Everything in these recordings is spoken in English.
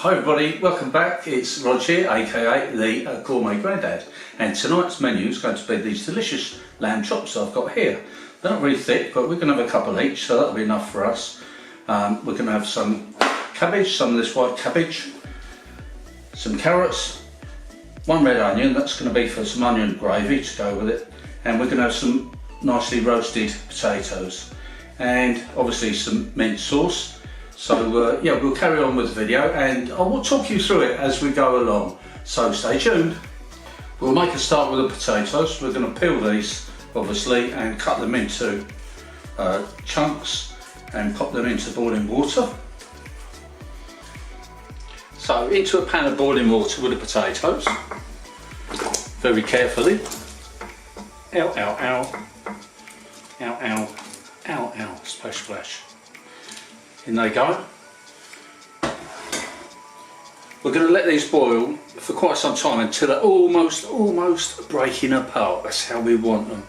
Hi everybody, welcome back. It's Rog here, aka the Gourmet Grandad, and tonight's menu is going to be these delicious lamb chops I've got here. They're not really thick, but we're going to have a couple each, so that'll be enough for us. We're going to have some cabbage, some of this white cabbage, some carrots, one red onion, that's going to be for some onion gravy to go with it, and we're going to have some nicely roasted potatoes, and obviously some mint sauce. So yeah, we'll carry on with the video and I will talk you through it as we go along, so stay tuned. We'll make a start with the potatoes. We're going to peel these obviously and cut them into chunks and pop them into boiling water. So into a pan of boiling water with the potatoes, very carefully. Ow, ow, ow, ow, ow, ow, ow, splash, splash. In they go. We're going to let these boil for quite some time until they're almost breaking apart. That's how we want them.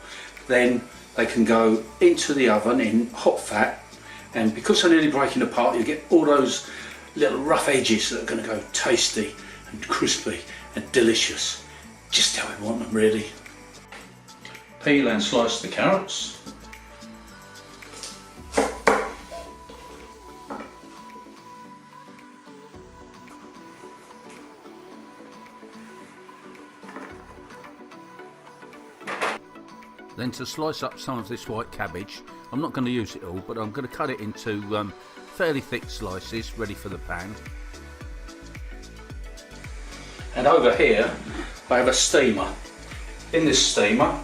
Then they can go into the oven in hot fat, and because they're nearly breaking apart, you get all those little rough edges that are going to go tasty and crispy and delicious. Just how we want them, really. Peel and slice the carrots. Then to slice up some of this white cabbage, I'm not going to use it all, but I'm going to cut it into fairly thick slices, ready for the pan. And over here, I have a steamer. In this steamer,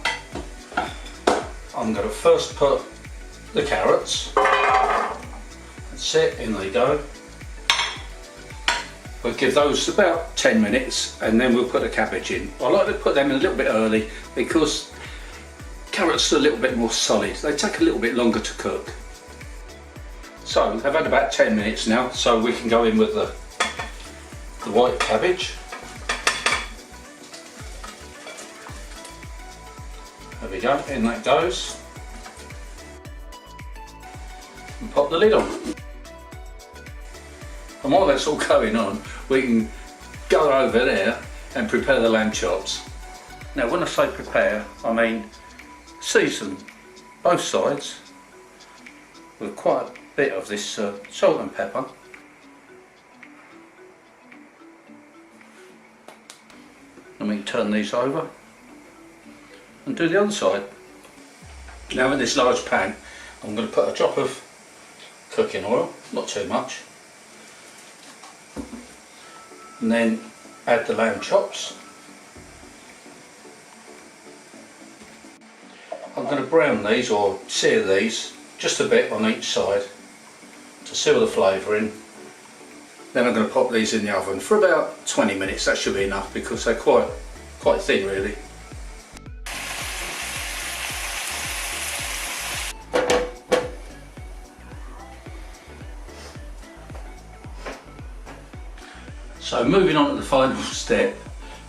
I'm going to first put the carrots. That's it, in they go. We'll give those about 10 minutes and then we'll put the cabbage in. I like to put them in a little bit early because carrots are a little bit more solid. They take a little bit longer to cook. So they've had about 10 minutes now, so we can go in with the white cabbage. There we go, in that goes. And pop the lid on. And while that's all going on, we can go over there and prepare the lamb chops. Now when I say prepare, I mean season both sides with quite a bit of this salt and pepper. And we can turn these over and do the other side. Now in this large pan, I'm going to put a drop of cooking oil, not too much, and then add the lamb chops. I'm going to brown these or sear these just a bit on each side to seal the flavour in. Then I'm going to pop these in the oven for about 20 minutes. That should be enough because they're quite thin really. So moving on to the final step,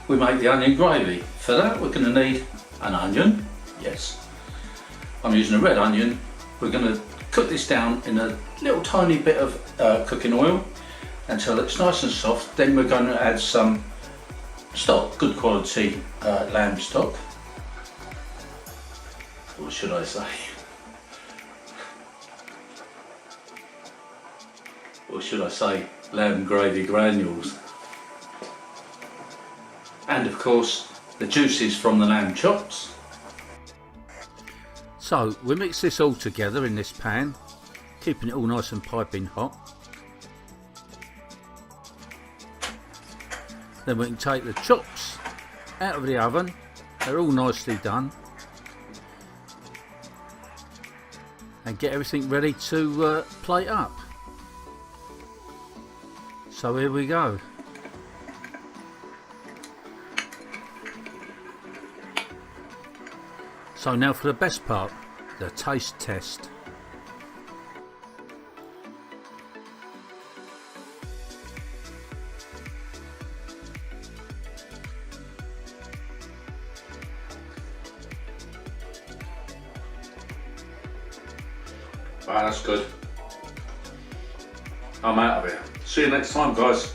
we make the onion gravy. For that we're going to need an onion, yes. I'm using a red onion. We're going to cook this down in a little tiny bit of cooking oil until it's nice and soft. Then we're going to add some stock, good quality lamb stock. What should I say? Or should I say lamb gravy granules? And of course the juices from the lamb chops. So we mix this all together in this pan, keeping it all nice and piping hot. Then we can take the chops out of the oven, they're all nicely done, and get everything ready to plate up. So here we go. So now for the best part, the taste test. Wow, that's good. I'm out of here. See you next time, guys.